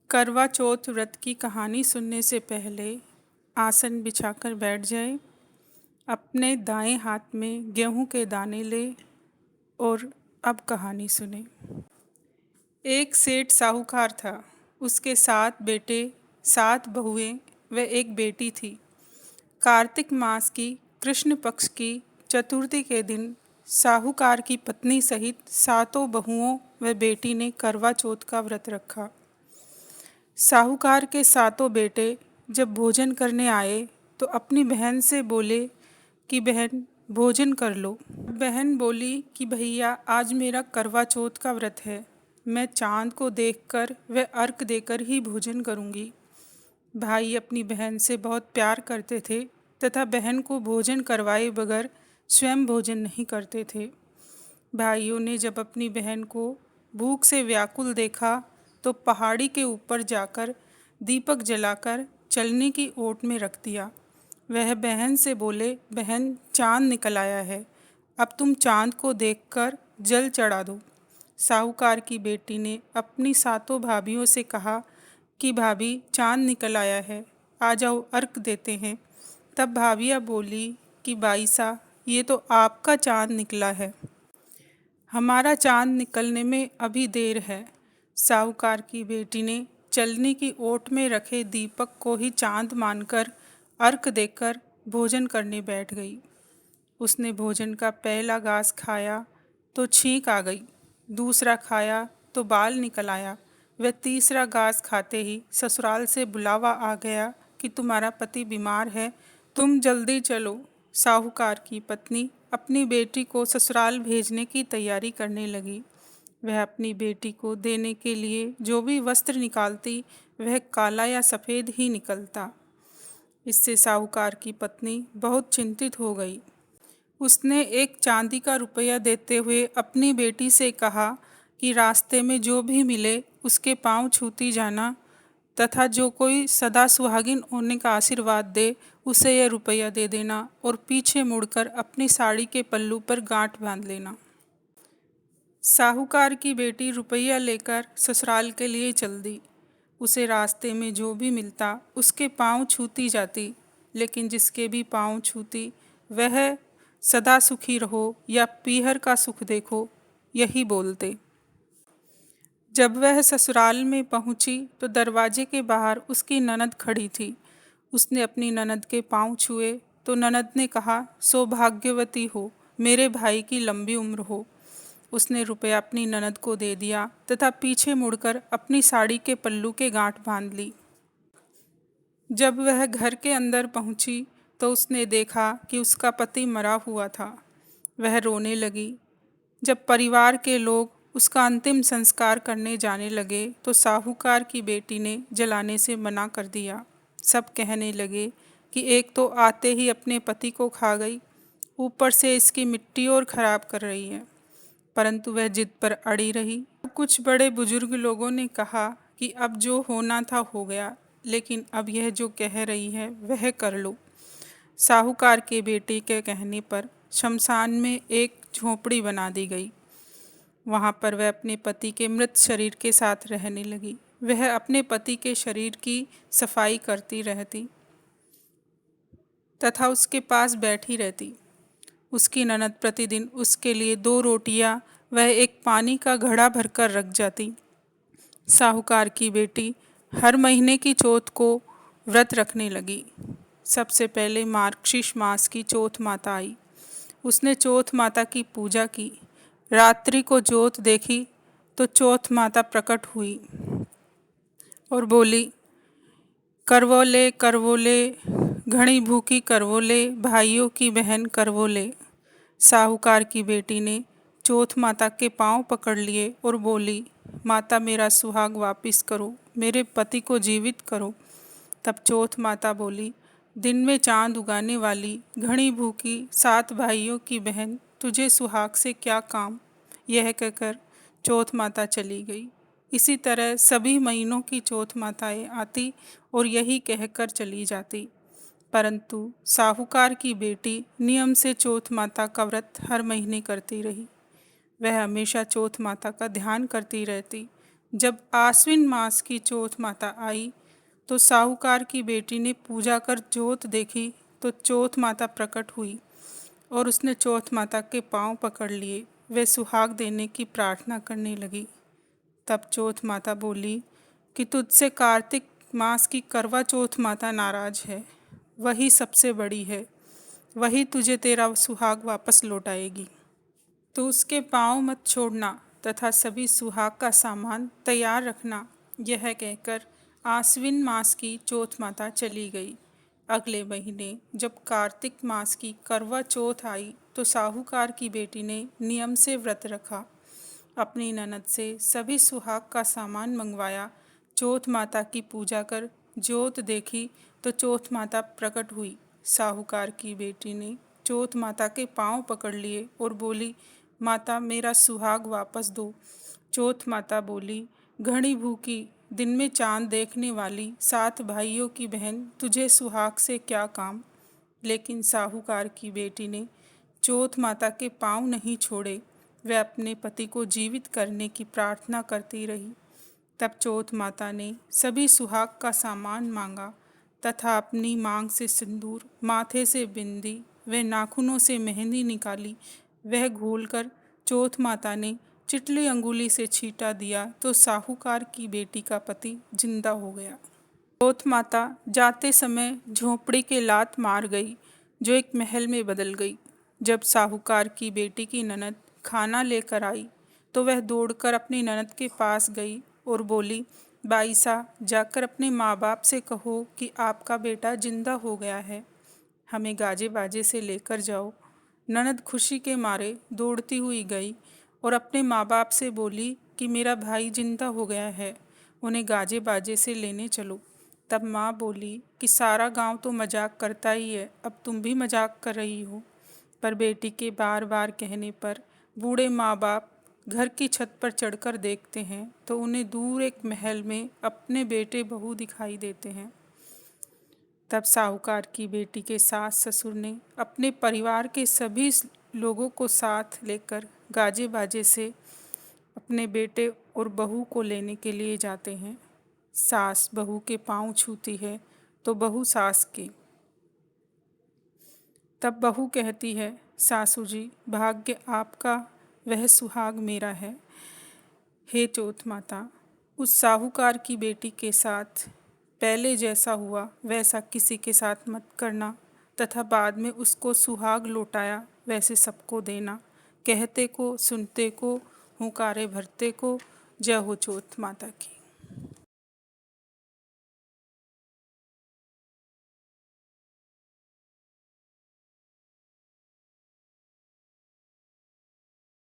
करवा चौथ व्रत की कहानी सुनने से पहले आसन बिछाकर बैठ जाए। अपने दाएं हाथ में गेहूं के दाने ले और अब कहानी सुने। एक सेठ साहूकार था। उसके 7 बेटे, 7 बहुएं व एक बेटी थी। कार्तिक मास की कृष्ण पक्ष की चतुर्थी के दिन साहूकार की पत्नी सहित 7 बहुओं व बेटी ने करवा चौथ का व्रत रखा। साहूकार के 7 बेटे जब भोजन करने आए तो अपनी बहन से बोले कि बहन भोजन कर लो। बहन बोली कि भैया आज मेरा करवा चौथ का व्रत है, मैं चांद को देखकर व अर्घ देकर ही भोजन करूंगी। भाई अपनी बहन से बहुत प्यार करते थे तथा बहन को भोजन करवाए बगैर स्वयं भोजन नहीं करते थे। भाइयों ने जब अपनी बहन को भूख से व्याकुल देखा तो पहाड़ी के ऊपर जाकर दीपक जलाकर चलने की ओट में रख दिया। वह बहन से बोले, बहन चांद निकल आया है, अब तुम चांद को देखकर जल चढ़ा दो। साहूकार की बेटी ने अपनी 7 भाभियों से कहा कि भाभी चांद निकल आया है, आ जाओ अर्घ देते हैं। तब भाभियाँ बोली कि बाईसा ये तो आपका चांद निकला है, हमारा चांद निकलने में अभी देर है। साहूकार की बेटी ने चलनी की ओट में रखे दीपक को ही चांद मानकर अर्घ देकर भोजन करने बैठ गई। उसने भोजन का पहला घास खाया तो छींक आ गई, दूसरा खाया तो बाल निकल आया, वह तीसरा घास खाते ही ससुराल से बुलावा आ गया कि तुम्हारा पति बीमार है, तुम जल्दी चलो। साहूकार की पत्नी अपनी बेटी को ससुराल भेजने की तैयारी करने लगी। वह अपनी बेटी को देने के लिए जो भी वस्त्र निकालती वह काला या सफ़ेद ही निकलता। इससे साहूकार की पत्नी बहुत चिंतित हो गई। उसने एक चांदी का रुपया देते हुए अपनी बेटी से कहा कि रास्ते में जो भी मिले उसके पांव छूती जाना तथा जो कोई सदा सुहागिन होने का आशीर्वाद दे उसे यह रुपया दे देना और पीछे मुड़कर अपनी साड़ी के पल्लू पर गांठ बांध लेना। साहूकार की बेटी रुपया लेकर ससुराल के लिए चल दी। उसे रास्ते में जो भी मिलता उसके पांव छूती जाती, लेकिन जिसके भी पांव छूती वह सदा सुखी रहो या पीहर का सुख देखो यही बोलते। जब वह ससुराल में पहुंची तो दरवाजे के बाहर उसकी ननद खड़ी थी। उसने अपनी ननद के पांव छुए तो ननद ने कहा, सौभाग्यवती हो, मेरे भाई की लंबी उम्र हो। उसने रुपया अपनी ननद को दे दिया तथा पीछे मुड़कर अपनी साड़ी के पल्लू के गांठ बांध ली। जब वह घर के अंदर पहुंची तो उसने देखा कि उसका पति मरा हुआ था। वह रोने लगी। जब परिवार के लोग उसका अंतिम संस्कार करने जाने लगे तो साहूकार की बेटी ने जलाने से मना कर दिया। सब कहने लगे कि एक तो आते ही अपने पति को खा गई, ऊपर से इसकी मिट्टी और खराब कर रही है। परंतु वह जिद पर अड़ी रही। कुछ बड़े बुजुर्ग लोगों ने कहा कि अब जो होना था हो गया, लेकिन अब यह जो कह रही है वह कर लो। साहूकार के बेटे के कहने पर शमशान में एक झोंपड़ी बना दी गई। वहाँ पर वह अपने पति के मृत शरीर के साथ रहने लगी। वह अपने पति के शरीर की सफाई करती रहती तथा उसके पास बैठी रहती। उसकी ननद प्रतिदिन उसके लिए 2 रोटियां वह एक पानी का घड़ा भरकर रख जाती। साहूकार की बेटी हर महीने की चौथ को व्रत रखने लगी। सबसे पहले मार्गशीर्ष मास की चौथ माता आई। उसने चौथ माता की पूजा की। रात्रि को ज्योत देखी तो चौथ माता प्रकट हुई और बोली, करवोले करवोले घणी भूखी करवोले, भाइयों की बहन करवोले। साहूकार की बेटी ने चौथ माता के पांव पकड़ लिए और बोली, माता मेरा सुहाग वापिस करो, मेरे पति को जीवित करो। तब चौथ माता बोली, दिन में चांद उगाने वाली घनी भूखी 7 भाइयों की बहन, तुझे सुहाग से क्या काम। यह कहकर चौथ माता चली गई। इसी तरह सभी महीनों की चौथ माताएं आती और यही कहकर चली जाती। परंतु साहूकार की बेटी नियम से चौथ माता का व्रत हर महीने करती रही। वह हमेशा चौथ माता का ध्यान करती रहती। जब आश्विन मास की चौथ माता आई तो साहूकार की बेटी ने पूजा कर जोत देखी तो चौथ माता प्रकट हुई और उसने चौथ माता के पांव पकड़ लिए। वे सुहाग देने की प्रार्थना करने लगी। तब चौथ माता बोली कि तुझसे कार्तिक मास की करवा चौथ माता नाराज है। वही सबसे बड़ी है, वही तुझे तेरा सुहाग वापस लौटाएगी। तो उसके पाँव मत छोड़ना तथा सभी सुहाग का सामान तैयार रखना। यह कहकर आश्विन मास की चौथ माता चली गई। अगले महीने जब कार्तिक मास की करवा चौथ आई तो साहूकार की बेटी ने नियम से व्रत रखा। अपनी ननद से सभी सुहाग का सामान मंगवाया। चौथ माता की पूजा कर जोत देखी तो चौथ माता प्रकट हुई। साहूकार की बेटी ने चौथ माता के पांव पकड़ लिए और बोली, माता मेरा सुहाग वापस दो। चौथ माता बोली, घड़ी भूखी दिन में चांद देखने वाली 7 भाइयों की बहन, तुझे सुहाग से क्या काम। लेकिन साहूकार की बेटी ने चौथ माता के पांव नहीं छोड़े। वह अपने पति को जीवित करने की प्रार्थना करती रही। तब चौथ माता ने सभी सुहाग का सामान मांगा तथा अपनी मांग से सिंदूर, माथे से बिंदी व नाखूनों से मेहंदी निकाली। वह घोलकर चौथ माता ने चिटली अंगुली से छींटा दिया तो साहूकार की बेटी का पति जिंदा हो गया। चौथ माता जाते समय झोंपड़ी के लात मार गई, जो एक महल में बदल गई। जब साहूकार की बेटी की ननद खाना लेकर आई तो वह दौड़कर अपनी ननद के पास गई और बोली, बाईसा जाकर अपने माँ बाप से कहो कि आपका बेटा जिंदा हो गया है, हमें गाजे बाजे से लेकर जाओ। ननद खुशी के मारे दौड़ती हुई गई और अपने माँ बाप से बोली कि मेरा भाई जिंदा हो गया है, उन्हें गाजे बाजे से लेने चलो। तब माँ बोली कि सारा गांव तो मजाक करता ही है, अब तुम भी मजाक कर रही हो। पर बेटी के बार बार कहने पर बूढ़े माँ बाप घर की छत पर चढ़कर देखते हैं तो उन्हें दूर एक महल में अपने बेटे बहू दिखाई देते हैं। तब साहूकार की बेटी के सास ससुर ने अपने परिवार के सभी लोगों को साथ लेकर गाजे बाजे से अपने बेटे और बहू को लेने के लिए जाते हैं। सास बहू के पांव छूती है तो बहू सास के। तब बहू कहती है, सासू जी भाग्य आपका, वह सुहाग मेरा है। हे चौथ माता, उस साहूकार की बेटी के साथ पहले जैसा हुआ वैसा किसी के साथ मत करना तथा बाद में उसको सुहाग लौटाया वैसे सबको देना। कहते को सुनते को, हुंकारे भरते को। जय हो चौथ माता की।